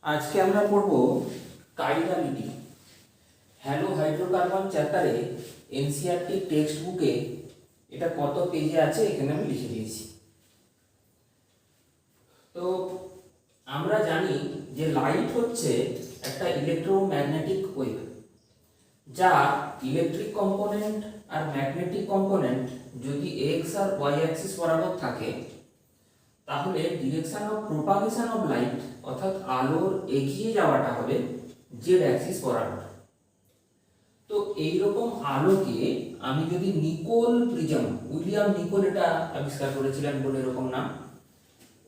আজকে আমরা পড়ব কাইরালিটি। হ্যালো হাইড্রোকার্বন চ্যাপ্টারে এনসিইআরটি টেক্সট বুকে এটা কত পেজে আছে এখানে আমি লিখে দিয়েছি। তো আমরা জানি যে লাইট হচ্ছে একটা ইলেকট্রোম্যাগনেটিক ওয়েভ, যা ইলেকট্রিক কম্পোনেন্ট আর ম্যাগনেটিক কম্পোনেন্ট যদি এক্স আর ওয়াই অ্যাক্সিস বরাবর থাকে, তাহলে direction of propagation of light অর্থাৎ আলোর এগিয়ে যাওয়াটা হবে জেড অ্যাক্সিস বরাবর। তো এইরকম আলোকে আমি যদি নিকোল প্রিজম, উইলিয়াম নিকোল এটা আবিষ্কার করেছিলেন বলে এরকম নাম,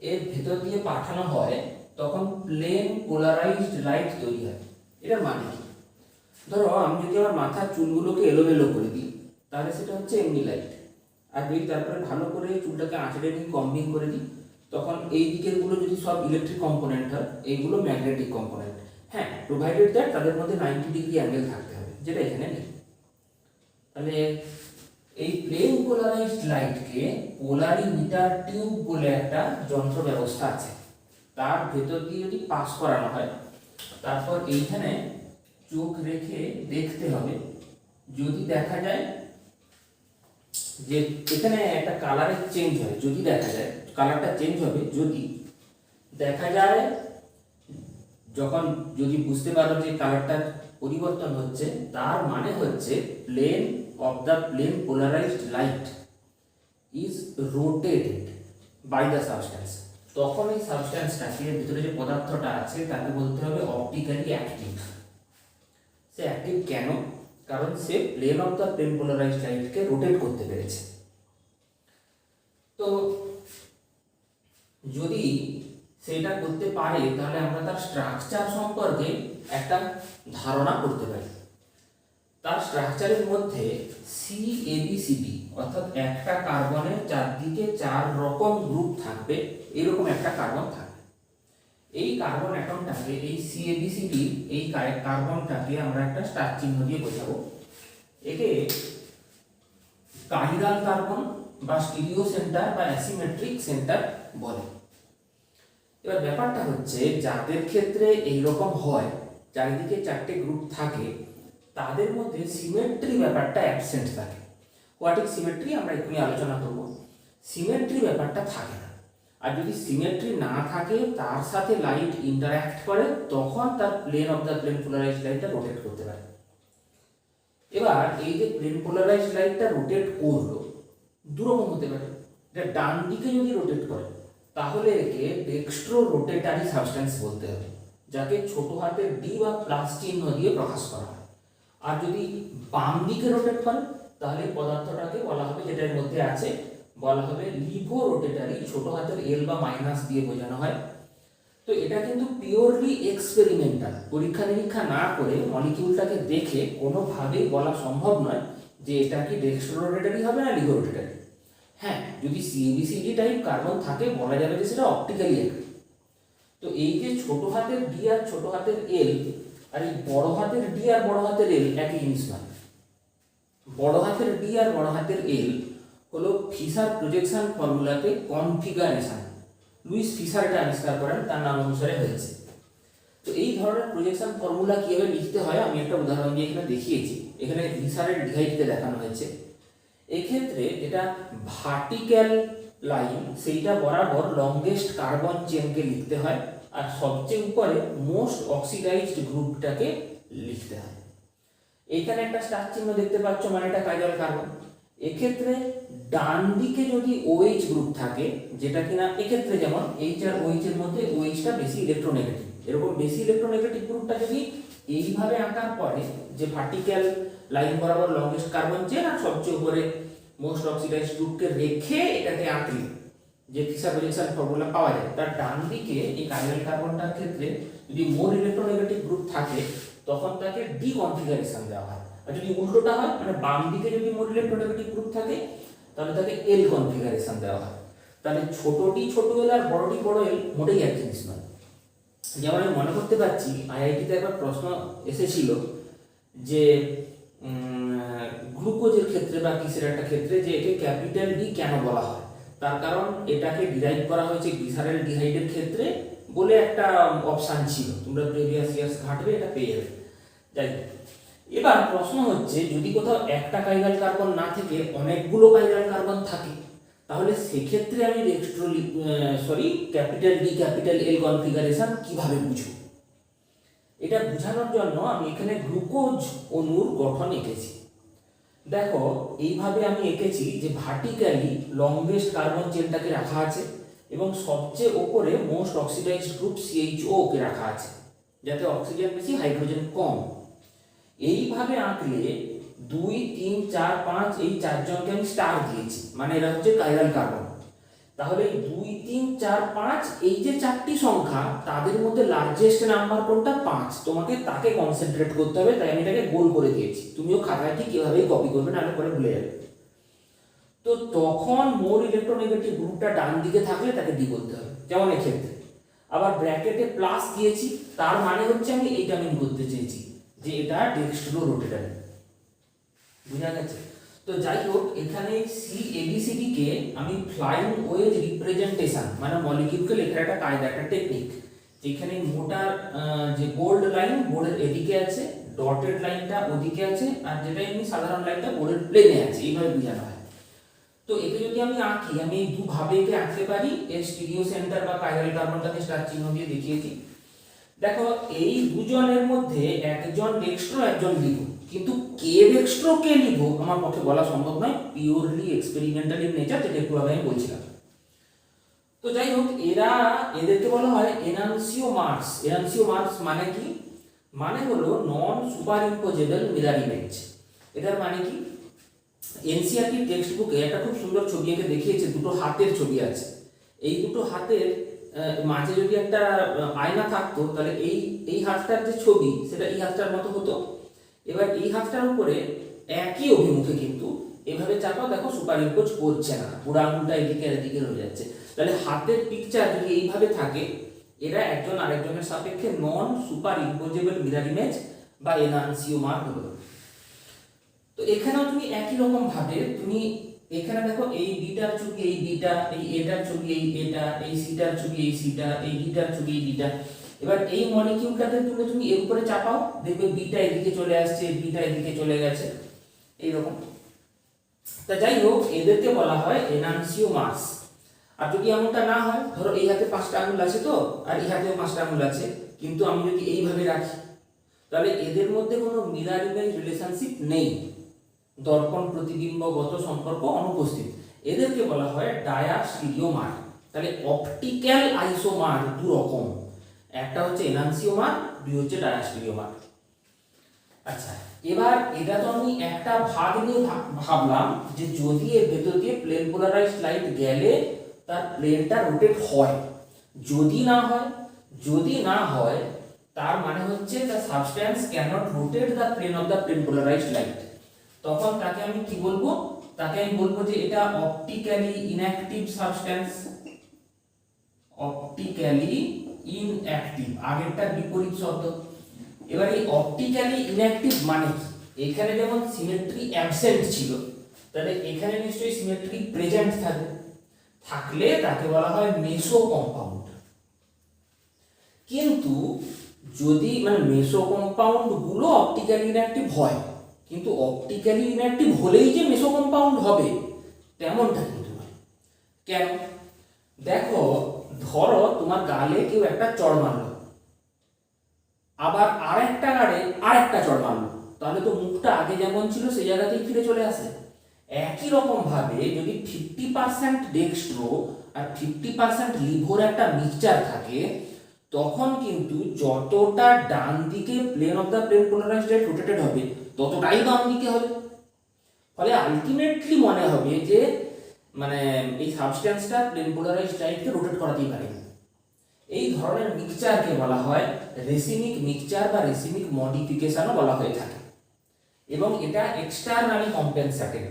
এর ভেতর দিয়ে পাঠানো হয়, তখন প্লেন পোলারাইজড লাইট তৈরি হয়। এটার মানে কি? ধরো আমি যদি আমার মাথার চুলগুলোকে এলোমেলো করে দিই, তাহলে সেটা হচ্ছে এমনি লাইট। আর যদি তারপরে ভালো করে চুলটাকে আঁচড়ে নিয়ে কম্বিং করে দিই, তখন এই দিকের গুলো যদি সব ইলেকট্রিক কম্পোনেন্ট হয়, এইগুলো ম্যাগনেটিক কম্পোনেন্ট। হ্যাঁ, প্রোভাইডেড দ্যাট তাদের মধ্যে 90 ডিগ্রি অ্যাঙ্গেল থাকতে হবে, যেটা এখানে নেই। তাহলে এই প্লেন পোলারাইজড লাইটকে পোলারিমিটার টিউব বলে একটা যন্ত্র ব্যবস্থা আছে, তার ভেতর দিয়ে যদি পাস করানো হয়, তারপর এইখানে চোখ রেখে দেখতে হবে। যদি দেখা যায় যে এখানে একটা কালারের চেঞ্জ হয়, যদি দেখা যায় কালারটা চেঞ্জ হবে, যদি দেখা যায়, যখন যদি বুঝতে পারো যে কালারটা পরিবর্তন হচ্ছে, তার মানে হচ্ছে plane of the plane polarized light is rotated by the substance. তখন এই সাবস্ট্যান্সটাকে, ভিতরে যে পদার্থটা আছে, তাকে বলতে হবে অপটিক্যালি অ্যাক্টিভ। সে অ্যাক্টিভ কেন? কারণ সে plane of the plane polarized লাইটকে রোটেট করতে পেরেছে। তো যদি সেটা করতে পারে, তাহলে আমরা তার স্ট্রাকচার সম্পর্কে একটা ধারণা করতে পারি। তার স্ট্রাকচারের মধ্যে CABCD অর্থাৎ একটা কার্বনের চারদিকে 4 রকম গ্রুপ থাকবে, এরকম একটা কার্বন থাকবে। এই কার্বন অ্যাটমটাকে, এই CABCD এই কার্বনটাকে আমরা একটা স্টার চিহ্ন দিয়ে বোঝাবো। একে কাইরাল কার্বন বা স্টিরিও সেন্টার বা অ্যাসিমেট্রিক সেন্টার বলে। এবার ব্যাপারটা হচ্ছে, যাদের ক্ষেত্রে এইরকম হয়, চারিদিকে 4টে গ্রুপ থাকে, তাদের মধ্যে সিমেট্রি ব্যাপারটা অ্যাবসেন্ট থাকে। হোয়াট ইজ সিমেট্রি আমরা এখনই আলোচনা করব। সিমেট্রি ব্যাপারটা থাকে না। আর যদি সিমেট্রি না থাকে, তার সাথে লাইট ইন্টারঅ্যাক্ট করে, তখন তার plane of the plane polarized লাইটটা রোটেট করতে পারে। এবার এই যে প্লেন পোলারাইজড লাইটটা রোটেট করলো, দুরকম হতে পারে। এটা ডান দিকে যদি রোটেট করে, তাহলে একে ডেক্সট্রো রোটেটারি সাবস্ট্যান্স বলতে হবে, যাকে ছোট হাতের ডি বা প্লাস চিহ্ন দিয়ে প্রকাশ করা হয়। আর যদি বাম দিকে রোটেট করে, তাহলে পদার্থটাকে বলা হবে, যেটার মধ্যে আছে, বলা হবে লিভো রোটেটারি, ছোট হাতের এল বা মাইনাস দিয়ে বোঝানো হয়। তো এটা কিন্তু পিওরলি এক্সপেরিমেন্টাল, পরীক্ষা নিরীক্ষা না করে মলিকিউলটাকে দেখে কোনোভাবেই বলা সম্ভব নয় যে এটা কি ডেক্সট্রো রোটেটারি হবে না লিভো রোটেটারি। হ্যাঁ, যদি CABCD টাইপ কার্বন থাকে, বলা যাবে যে সেটা অপটিক্যালি অ্যাক্টিভ। তো এই যে ছোট হাতের ডি আর ছোট হাতের এল, আর এই বড় হাতের ডি আর বড় হাতের এল একই জিনিস নয়। বড় হাতের ডি আর বড় হাতের এল হলো ফিশার প্রজেকশন ফর্মুলাতে কনফিগারেশন। লুইস ফিশার এটা আবিষ্কার করেন, তার নাম অনুসারে হয়েছে। তো এই ধরনের প্রজেকশন ফর্মুলা কিভাবে লিখতে হয়, আমি একটা উদাহরণ দিয়ে এখানে দেখিয়েছি। এখানে ফিশারের ডিভাইডকে দেখানো হয়েছে। এক্ষেত্রে যেটা ভার্টিক্যাল লাইন, সেইটা বরাবর লংগেস্ট কার্বন চেনকে লিখতে হয়, আর সবচেয়ে উপরে মোস্ট অক্সিডাইজড গ্রুপটাকে লিখতে হয়। এইখানে একটা স্টার চিহ্ন দেখতে পাচ্ছ, মানে এটা কাইরাল কার্বন। এক্ষেত্রে ডান দিকে যদি OH গ্রুপ থাকে, যেটা কিনা এক্ষেত্রে যেমন H আর OH এর মধ্যে OH টা বেশি ইলেকট্রোনেগেটিভ, এরকম বেশি ইলেকট্রোনেগেটিভ গ্রুপটা যদি এইভাবে আঁকার পরে, যে ভার্টিক্যাল লাইন বরাবর লংগেস্ট কার্বন চেন আর সবচেয়ে উপরে মোস্ট অক্সিডাইজড গ্রুপকে রেখে এটাকে আঁকলে যে ফিশার প্রজেকশন ফর্মুলা পাওয়া যায়, তার ডান দিকে এই কাইরাল কার্বনটার ক্ষেত্রে যদি মোর ইলেকট্রোনেগেটিভ গ্রুপ থাকে, তখন তাকে ডি কনফিগারেশন দেওয়া হয়। আর যদি উল্টোটা হয়, মানে বাম দিকে যদি মোর ইলেকট্রোনেগেটিভ গ্রুপ থাকে, তাহলে তাকে এল কনফিগারেশন দেওয়া হয়। তাহলে ছোটটি ছোট এল আর বড়টি বড় এল মোটেই এক জিনিস নয়। যেমন আমি মনে করতে পারছি, IIT-তে একবার প্রশ্ন এসেছিল যে গ্লুকোজের ক্ষেত্রে বা কিসের একটা ক্ষেত্রে, যে একে ক্যাপিটাল ডি কেন বলা হয়। তার কারণ এটাকে ডিরাইভ করা হয়েছে গ্লিসারলডিহাইডের ক্ষেত্রে বলে একটা অপশান ছিল, তোমরা প্রিভিয়াস ইয়ার্স ঘাটবে এটা পেয়ে যাবে। যাই হোক, এবার প্রশ্ন হচ্ছে যদি কোথাও একটা কাইরাল কার্বন না থেকে অনেকগুলো কাইরাল কার্বন থাকে, তাহলে সেক্ষেত্রে আমি ক্যাপিটাল ডি ক্যাপিটাল এল কনফিগারেশন কিভাবে বুঝবো? এটা বোঝানোর জন্য আমি এখানে গ্লুকোজ অণুর গঠন এঁকেছি। দেখো এইভাবে আমি এঁকেছি যে ভার্টিক্যালি লংগেস্ট কার্বন চেনটাকে রাখা আছে এবং সবচেয়ে ওপরে মোস্ট অক্সিডাইজড গ্রুপ CHO কে রাখা আছে, যাতে অক্সিজেন বেশি হাইড্রোজেন কম। এইভাবে আঁকলে 2 3 4 5 এই চারজনকে আমি স্টার দিয়েছি, মানে এরা হচ্ছে কাইরাল কার্বন। তাহলে 2 3 4 5 এই যে চারটি সংখ্যা তাদের মধ্যে লার্জেস্ট নাম্বার কোনটা? 5। তোমাকে তাকে কনসেন্ট্রেট করতে হবে, তাই আমি এটাকে গোল করে দিয়েছি। তুমিও খাতায় ঠিক এভাবেই কপি করবে, নাহলে পরে ভুলে যাবে। তো তখন মোর ইলেকট্রোনেগেটিভ গ্রুপটা ডান দিকে থাকলে তাকে ডি বলতে হবে, যেমন এক্ষেত্রে। আবার ব্র্যাকেটে প্লাস দিয়েছি, তার মানে হচ্ছে আমি এইটা মিন করতে চেয়েছি যে এটা ডেক্সট্রো রোটেটর। বুঝা গেছে? তো যাই হোক, এখানে CABCD কে আমি ফ্লাইং ওয়েজ রিপ্রেজেন্টেশন মানে মলিকিউলকে লেখার একটা কায়দা, একটা টেকনিক, যেখানে মোটার যে বোল্ড লাইন বোর্ডের এদিকে আছে, ডটেড লাইনটা ওদিকে আছে, আর যেটা এমনি সাধারণ লাইনটা বোর্ডের প্লেনে আছে, এইভাবে বোঝানো হয়। তো একে যদি আমি আঁকি, আমি এই দুভাবে একে আঁকতে পারি। এর স্টিরিও সেন্টার বা কাইরাল কার্বনটাকে স্টার চিহ্ন দিয়ে দেখিয়েছি। দেখো এই দুজনের মধ্যে একজন ডেক্সট্রো একজন লিভো, কিন্তু কে ডেক্সট্রো কে লিভো আমার পক্ষে বলা সম্ভব নয়, পিওরলি এক্সপেরিমেন্টাল ইন নেচার, যেটা একটু আগে আমি বলছিলাম। তো যাই হোক, এদেরকে বলা হয় এনানসিওমার্স। এনানসিওমার্স মানে কি? মানে হলো নন সুপার ইম্পোজেবল মিরর ইমেজ। এটার মানে কি? এনসিইআরটি টেক্সট বুকে একটা খুব সুন্দর ছবি এঁকে দেখিয়েছে, দুটো হাতের ছবি আছে। এই দুটো হাতের মাঝে যদি একটা আয়না থাকতো, তাহলে এই হাতটার যে ছবি সেটা এই হাতটার মতো হতো। এবার এই হাতটার উপরে একই অভিমুখে কিন্তু এভাবে চাপাও, দেখো সুপার ইম্পোজ করছে না, পুরো আঙুলটা এদিকে এদিকে রয়ে যাচ্ছে। তাহলে হাতের পিকচার যদি এইভাবে থাকে, এরা একজন আরেকজনের সাপেক্ষে নন সুপার ইম্পোজেবল মিরর ইমেজ বা এনানসিওমার হলো। তো এখানেও তুমি একই রকম ভাবে তুমি এখানে দেখো এই বিটার ছবি এই বিটা, এই এটার ছবি এই এটা, এই সিটার ছবি এই সিটা, এই ডিটার ছবি এই ডিটা। এবার এই মলিকিউলটাকে তুমি এর উপরে চাপাও, দেখবে বিটা এদিকে চলে আসছে, বিটা এদিকে চলে গেছে, এইরকম। তা যাই হোক, এদেরকে বলা হয় এনানসিওমার্স। আর যদি এমনটা না হয়, ধরো এই হাতে 5টা আঙুল আছে তো, আর এই হাতেও 5টা আঙুল আছে, কিন্তু আমি যদি এইভাবে রাখি, তাহলে এদের মধ্যে কোনো মিরর ইমেজ রিলেশনশিপ নেই, দর্পণ প্রতিবিম্বগত সম্পর্ক অনুপস্থিত। এদেরকে বলা হয় ডায়াস্টিরিওমার। তাহলে অপটিক্যাল আইসোমার দু রকম, একটা হচ্ছে এনানসিওমার, দুই হচ্ছে ডায়াস্টিরিওমার। আচ্ছা, এবার এটা তো আমি একটা ভাগ নিয়ে ভাবলাম যে যদি এর ভেতর দিয়ে প্লেন পোলারাইজড লাইট গেলে তার প্লেনটা রোটেট হয়। যদি না হয় তার মানে হচ্ছে the substance cannot rotate the plane of the plane polarized light. তখন তাকে আমি কি বলবো? তাকে আমি বলবো যে এটা optically inactive substance. Optically inactive, আগেরটার বিপরীত শব্দ। এবার এই অপটিক্যালি ইনঅ্যাক্টিভ মানে কি? এখানে যেমন সিমেট্রি অ্যাবসেন্ট ছিল, তাহলে এখানে নিশ্চয়ই সিমেট্রি প্রেজেন্ট থাকলে তাকে বলা হয় মেসো কম্পাউন্ড। কিন্তু যদি মেসো কম্পাউন্ড গুলো অপটিক্যালি ইনঅ্যাক্টিভ হয়, কিন্তু অপটিক্যালি ইনঅ্যাক্টিভ হলেই যে মেসো কম্পাউন্ড হবে তেমনটা কিন্তু নয়। কেন? দেখো, ধরো তোমার গালে কেউ একটা চড় মারলো, আবার আরেকটা গালে আরেকটা চড় মারলো, তাহলে তো মুখটা আগে যেমন ছিল সেই জায়গাতেই ফিরে চলে আসে। একই রকম ভাবে যদি 50% ডেক্সট্রো আর 50% লিভোর একটা মিক্সচার থাকে, তখন কিন্তু যতটা ডান দিকে plane of the plane polarized light rotated হবে ততটাই বাম দিকে হবে। ফলে আলটিমেটলি মনে হবে যে এই সাবস্ট্যান্সটা প্লেন পোলারাইজড লাইটকে রোটেট করাতেই পারে। এই ধরনের মিক্সচারকে বলা হয় রেসিমিক মিক্সচার বা রেসিমিক মডিফিকেশনও বলা হয়ে থাকে, এবং এটা এক্সটারনালি কম্পেনসেটেড।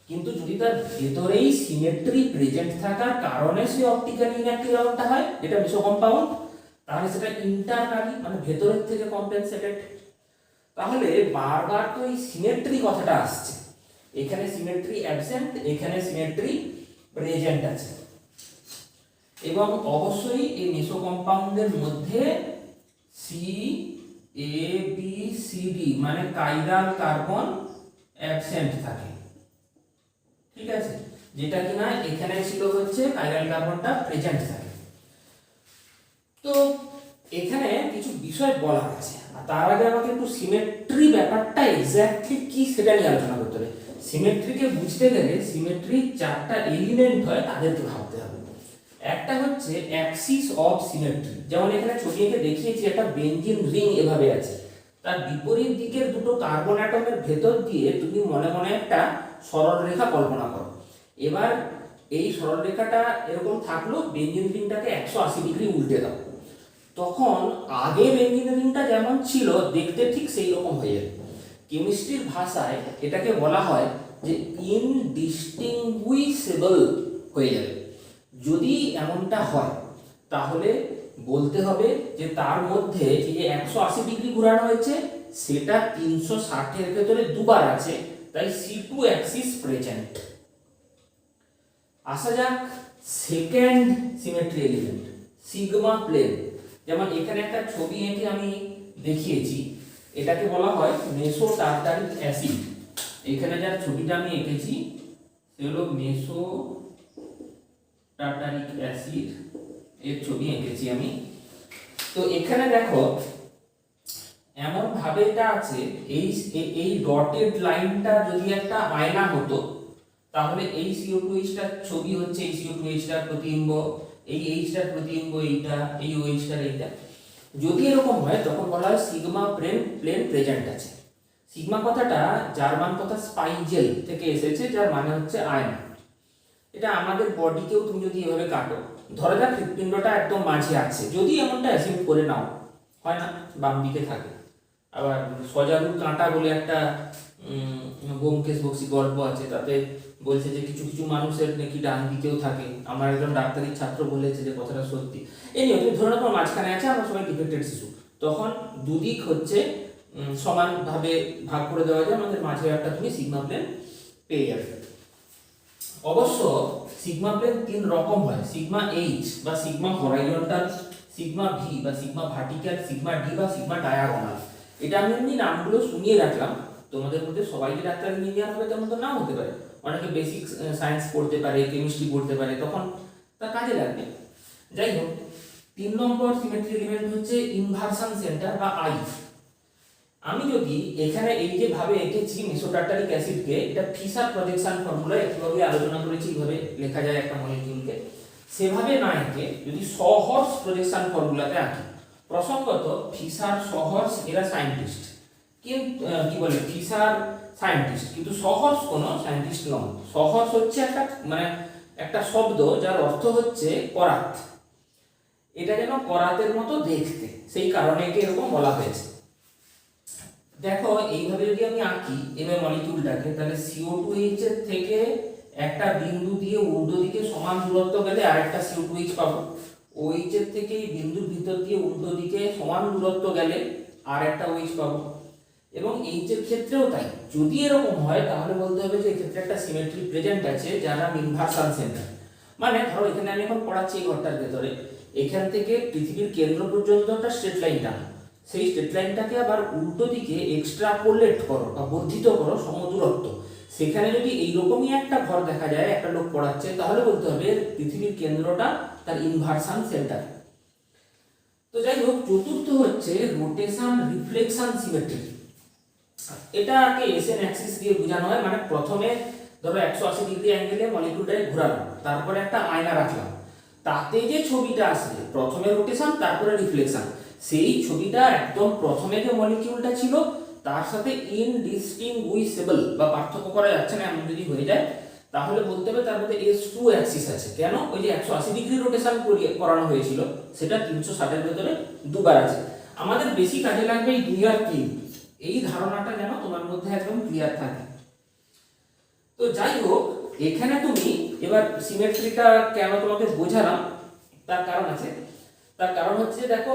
কিন্তু যদি তার ভেতরেই সিমেট্রি প্রেজেন্ট থাকার কারণে সে অপটিক্যালি ইনঅ্যাক্টিভ এমনটা হয়, যেটা মেসো কম্পাউন্ড, তাহলে সেটা ইন্টারনালি ভেতরের থেকে কম্পেনসেটেড। তাহলে বারবার তো এই সিমেট্রি কথাটা আসছে, এখানে সিমেট্রি অ্যাবসেন্ট, এখানে সিমেট্রি প্রেজেন্ট আছে। এবং অবশ্যই এই মেসো কম্পাউন্ডের মধ্যে C A B C D মানে কাইরাল কার্বন অ্যাবসেন্ট থাকে, ঠিক আছে, যেটা কিনা এখানে ছিল হচ্ছে কাইরাল কার্বনটা প্রেজেন্ট থাকে। তো এখানে কিছু বিষয় বলা আছে, আর তার আগে আমাকে একটু সিমেট্রি ব্যাপারটা এক্স্যাক্টলি কি সেটা নিয়ে আলোচনা করতে হবে। সিমেট্রিকে বুঝতে গেলে সিমেট্রির চারটা এলিমেন্ট হয়, তাদেরকে ভাবতে হবে। একটা হচ্ছে অ্যাক্সিস অফ সিমেট্রি, যেমন এখানে ছবি এঁকে দেখিয়েছি একটা বেঞ্জিন রিং এভাবে আছে, তার বিপরীত দিকের দুটো কার্বন অ্যাটমের ভেতর দিয়ে তুমি মনে মনে একটা সরল রেখা কল্পনা করো। এবার এই সরল রেখাটা এরকম থাকলো, বেঞ্জিন রিংটাকে 180 ডিগ্রি উল্টে দাও, তখন আগে বেঞ্জিন রিংটা যেমন ছিল দেখতে ঠিক সেই রকম হয়ে যাবে। কেমিস্ট্রির ভাষায় এটাকে বলা হয় যে ইনডিস্টিংগুইশেবল হয়ে যাবে। যদি এমনটা হয় তাহলে বলতে হবে যে তার মধ্যে এই যে 180 ডিগ্রি ঘোরানো হয়েছে সেটা 360 এর ভেতরে দুবার আছে, তাই C2 অ্যাক্সিস প্রেজেন্ট। আসা যাক second symmetry element sigma plane. যেমন এখানে একটা ছবি এঁকে আমি দেখিয়েছি, এটাকে বলা হয় মেসো টার্টারিক অ্যাসিড। এখানে যার ছবিটা আমি এঁকেছি সে হলো মেসো টার্টারিক অ্যাসিড, এর ছবি এঁকেছি আমি। তো এখানে দেখো এমন ভাবে এটা আছে, এই ডটেড লাইনটা যদি একটা আয়না হতো তাহলে এই CO2Hটার ছবি হচ্ছে এই CO2Hটার প্রতিবিম্ব, এই Hটার প্রতিবিম্ব এইটা, এই OHটার এইটা। যদি এরকম হয় তখন বলা হয় সিগমা প্লেন প্রেজেন্ট আছে। সিগমা কথাটা জার্মান কথা স্পাইজেল থেকে এসেছে, যার মানে হচ্ছে আয়না। এটা আমাদের বডিকেও তুমি যদি এভাবে কাটো, ধরা যাক হৃৎপিণ্ডটা একদম মাঝে আছে, যদি এমনটা অ্যাসিউম করে নাও, হয় না বাম দিকে থাকে। আবার সজারুর কাঁটা বলে একটা ব্যোমকেশ বক্সী গল্প আছে, তাতে বলছে যে কিছু কিছু মানুষের নাকি ডান দিকেও থাকে। আমার একজন ডাক্তারি ছাত্র বলেছে যে কথাটা সত্যি। এই নিয়ে তুমি ধরে নাও মাঝখানে আছে, আমরা সবাই ডিফেক্টেড শিশু, তখন দুদিক হচ্ছে সমানভাবে ভাগ করে দেওয়া যায়, আমাদের মাঝে একটা তুমি সিগমা প্লেন পেয়ে যাবে। অবশ্য সিগমা প্লেন তিন রকম হয়, সিগমা এইচ বা সিগমা হরাইজন্টাল, সিগমা ভি বা সিগমা ভার্টিক্যাল, সিগমা ডি বা সিগমা ডায়াগোনাল। এটা আমি এমনি নামগুলো শুনিয়ে রাখলাম, তোমাদের মধ্যে সবাই যে ডাক্তার ইঞ্জিনিয়ার হবে তেমন তো নাও হতে পারে, অনেকে বেসিক সায়েন্স পড়তে পারে, কেমিস্ট্রি পড়তে পারে, তখন তার কাজে লাগবে। যাই হোক, 3 নম্বর সিমেট্রি এলিমেন্ট হচ্ছে ইনভার্সন সেন্টার বা আই। আমি যদি এখানে এই যে ভাবে এঁকেছি মেসোটার্টারিক অ্যাসিডকে, এটা ফিশার প্রজেকশন ফর্মুলা একটুভাবে আলোচনা করেছি, এইভাবে লেখা যায় একটা মলিকিউলকে, সেভাবে না এঁকে যদি সহর্স প্রজেকশন ফর্মুলাতে আঁকি। প্রসঙ্গত ফিশার সহর্স এরা সায়েন্টিস্ট, কিন্তু কি বলে ফিশার সায়েন্টিস্ট, কিন্তু সহর্স কোনো সায়েন্টিস্ট নন। সহর্স হচ্ছে একটা মানে একটা শব্দ যার অর্থ হচ্ছে করাত, এটা যেন করাতের মতো দেখতে, সেই কারণে একে এরকম বলা হয়েছে। দেখো এইভাবে যদি আমি আঁকি এবার মলিকিউলটাকে, তাহলে CO2H এর থেকে একটা বিন্দু দিয়ে উল্টো দিকে সমান দূরত্ব গেলে আরেকটা CO2H পাবো, OH এর থেকে এই বিন্দুর ভিতর দিয়ে উল্টো দিকে সমান দূরত্ব গেলে আর একটা OH পাবো। এবং H এর ক্ষেত্রেও তাই। যদি এরকম হয় তাহলে বলতে হবে যে এক্ষেত্রে একটা সিমেট্রি প্রেজেন্ট আছে, যার নাম ইনভার্সন সেন্টার। মানে ধরো এখানে আমি এখন পড়াচ্ছি এই ঘরটার ভেতরে, এখান থেকে পৃথিবীর কেন্দ্র পর্যন্ত একটা স্ট্রেট লাইন টানো, সেই স্ট্রেট লাইনটাকে আবার উল্টো দিকে এক্সট্রাপোলেট করো বা বর্ধিত করো সমদূরত্ব, সেখানে যদি এইরকমই একটা ঘর দেখা যায়, একটা লোক পড়াচ্ছে, তাহলে বলতে হবে পৃথিবীর কেন্দ্রটা তার ইনভার্সন সেন্টার। তো যাই হোক, চতুর্থ হচ্ছে রোটেশন রিফ্লেকশন সিমেট্রি। এটাকে এসএন অ্যাক্সিস দিয়ে বোঝানো হয়, মানে প্রথমে ধরো 180 ডিগ্রি অ্যাঙ্গেলে মলিকিউলটাকে ঘোরালাম, তারপরে একটা আয়না রাখলাম, তাতে যে ছবিটা আসবে প্রথমে রোটেশন তারপরে রিফ্লেকশন, সেই ছবিটা একদম প্রথমে যে মলিকিউলটা ছিল তার সাথে ইনডিস্টিংগুইশেবল বা পার্থক্য করা যাচ্ছে না এমন যদি হয়ে যায়, তাহলে বলতে হবে তার মধ্যে S2 অ্যাক্সিস আছে। কেন? ওই যে 180 ডিগ্রি রোটেশন করানো হয়েছিল সেটা 360 এর ভেতরে দুবার আছে। আমাদের বেশি কাজে লাগবে এই 2 আর 3, এই ধারণাটা যেন তোমার মধ্যে একদম ক্লিয়ার থাকে। তো যাই হোক, এখানে তুমি এবার সিমেট্রিটা কেন তোমাকে বোঝালাম তার কারণ আছে। তার কারণ হচ্ছে দেখো,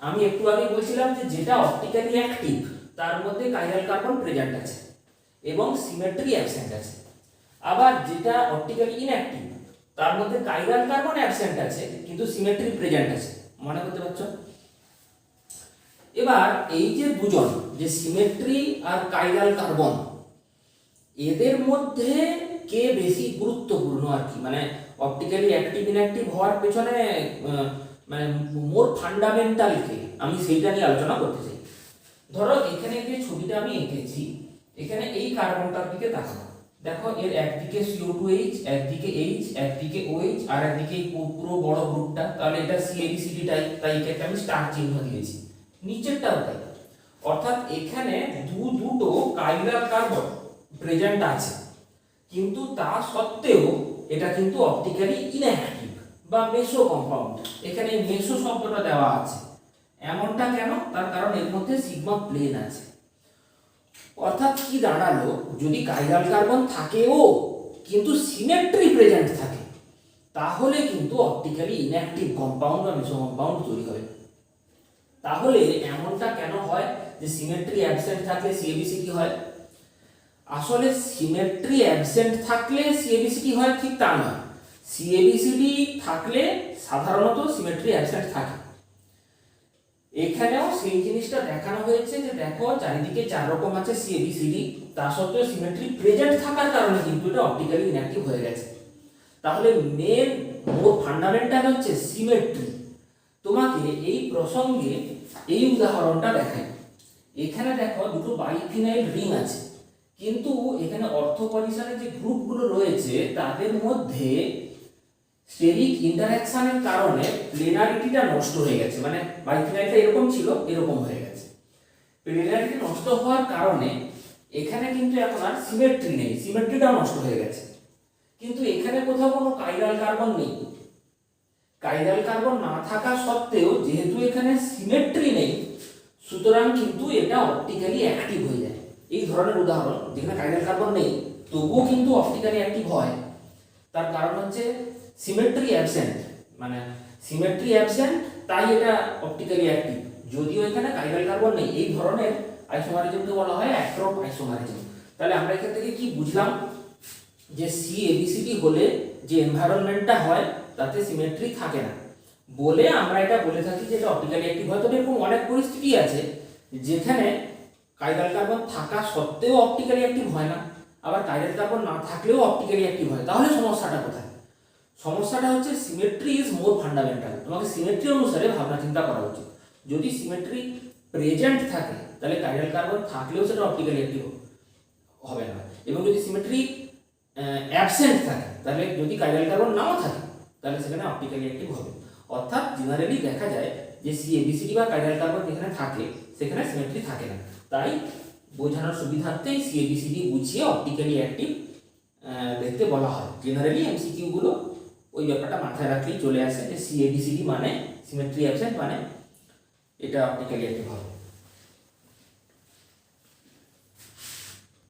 আমি একটু আগে বলছিলাম যে যেটা অপটিক্যালি অ্যাক্টিভ তার মধ্যে কাইরাল কার্বন প্রেজেন্ট আছে এবং সিমেট্রি অ্যাবসেন্ট আছে। আবার যেটা অপটিক্যালি ইনঅ্যাক্টিভ তার মধ্যে কাইরাল কার্বন অ্যাবসেন্ট আছে কিন্তু সিমেট্রি প্রেজেন্ট আছে, মনে করতে পারছো? এবার এই যে দুজন, যে সিমেট্রি আর কাইরাল কার্বন, এদের মধ্যে কে বেশি গুরুত্বপূর্ণ আর কি, মানে অপটিক্যালি অ্যাক্টিভ ইনঅ্যাক্টিভ হওয়ার পেছনে মানে মোর ফান্ডামেন্টাল কে, আমি সেইটা নিয়ে আলোচনা করতে চাই। ধরো এখানে যে ছবিটা আমি এঁকেছি, এখানে এই কার্বনটার দিকে তাকাও, দেখো এর একদিকে CO2H, একদিকে H, একদিকে OH, আর একদিকে এই পুরো বড় গ্রুপটা, তাহলে এটা CABCD টাইপ, তাই একে আমি স্টার চিহ্ন দিয়েছি। নিচেরটাও তাই, অর্থাৎ এখানে দুটো কাইরাল কার্বন প্রেজেন্ট আছে, কিন্তু তা সত্ত্বেও এটা কিন্তু অপটিক্যালি ইনঅ্যাক্টিভ বা মেসো কম্পাউন্ড। এখানে মেসো শব্দটা দেওয়া আছে, এমনটা কেন? তার কারণ এর মধ্যে সিগমা প্লেন আছে। অর্থাৎ কি দাঁড়ালো, যদি কাইরাল কার্বন থাকেও কিন্তু সিমেট্রি প্রেজেন্ট থাকে, তাহলে কিন্তু অপটিক্যালি ইনঅ্যাক্টিভ কম্পাউন্ড বা মেসো কম্পাউন্ড তৈরি হবে। তাহলে এমনটা কেন হয় যে সিমেট্রি অ্যাবসেন্ট থাকলে সিএবিসিডি হয়? আসলে সিমেট্রি অ্যাবসেন্ট থাকলে সিএবিসিডি হয় ঠিক তা নয়, সিএবিসিডি থাকলে সাধারণত সিমেট্রি অ্যাবসেন্ট থাকে। এখানেও সেই জিনিসটা দেখানো হয়েছে যে দেখো চারিদিকে চার রকম আছে সিএবিসিডি, তা সত্ত্বেও সিমেট্রি প্রেজেন্ট থাকার কারণে কিন্তু এটা অপটিক্যালি ইনঅ্যাক্টিভ হয়ে গেছে। তাহলে মেন মোর ফান্ডামেন্টাল হচ্ছে সিমেট্রি। তোমাকে এই প্রসঙ্গে এই উদাহরণটা দেখাই। এখানে দেখো দুটো বাইফিনাইল রিং আছে, কিন্তু এখানে অর্থোপলিসারে যে গ্রুপগুলো রয়েছে তাদের মধ্যে স্টেরিক ইন্টারঅ্যাকশনের কারণে প্লেনারিটিটা নষ্ট হয়ে গেছে, মানে বাইফিনাইলটা এরকম ছিল এরকম হয়ে গেছে। প্লেনারিটি নষ্ট হওয়ার কারণে এখানে কিন্তু এখন আর সিমেট্রি নেই, সিমেট্রিটাও নষ্ট হয়ে গেছে। কিন্তু এখানে কোথাও কোনো কাইরাল কার্বন নেই। কাইরাল কার্বন না থাকা সত্ত্বেও যেহেতু এখানে সিমেট্রি নেই, সুতরাং কিন্তু এটা অপটিক্যালি অ্যাক্টিভ হয়ে যায়। এই ধরনের উদাহরণ যেখানে কাইরাল কার্বন নেই তবুও কিন্তু অপটিক্যালি অ্যাক্টিভ হয়, তার কারণ হচ্ছে সিমেট্রি অ্যাবসেন্ট, মানে সিমেট্রি অ্যাবসেন্ট তাই এটা অপটিক্যালি অ্যাক্টিভ, যদিও এখানে কাইরাল কার্বন নেই। এই ধরনের আইসোমারিজমকে বলা হয় অ্যাক্রোপ আইসোমারিজম। তাহলে আমরা এখান থেকে কি বুঝলাম, যে সিএবিসিডি হলে যে এনভায়রনমেন্টটা হয় তাতে সিমেট্রি থাকে না বলে আমরা এটা বলে থাকি যে এটা অপটিক্যালি অ্যাক্টিভ হয়। তবে এরকম অনেক পরিস্থিতি আছে যেখানে কাইরাল কার্বন থাকা সত্ত্বেও অপটিক্যালি অ্যাক্টিভ হয় না, আবার কাইরাল কার্বন না থাকলেও অপটিক্যালি অ্যাক্টিভ হয়। তাহলে সমস্যাটা কোথায়? সমস্যাটা হচ্ছে সিমেট্রি ইজ মোর ফান্ডামেন্টাল। তোমাকে সিমেট্রি অনুসারে ভাবনা চিন্তা করা উচিত। যদি সিমেট্রি প্রেজেন্ট থাকে তাহলে কাইরাল কার্বন থাকলেও সেটা অপটিক্যালি অ্যাক্টিভ হবে না, এবং যদি সিমেট্রি অ্যাবসেন্ট থাকে তাহলে যদি কাইরাল কার্বন নাও থাকে তাহলে সেখানে অপটিক্যালি অ্যাক্টিভ হবে। অর্থাৎ জেনারেলি দেখা যায় যে সিএবিসিডি বা কাইরাল কার্বন যেখানে থাকে সেখানে সিমেট্রি থাকে না। তাই বোঝানোর সুবিধার্থেই সিএবিসিডি বুঝিয়ে অপটিক্যালি অ্যাক্টিভ দেখতে বলা হয়। জেনারেলি এমসিকিউ গুলো ওই ব্যাপারটা মাথায় রাখলেই চলে আসে যে সিএবিসিডি মানে সিমেট্রি অ্যাবসেন্ট, মানে এটা অপটিক্যালি অ্যাক্টিভ হবে।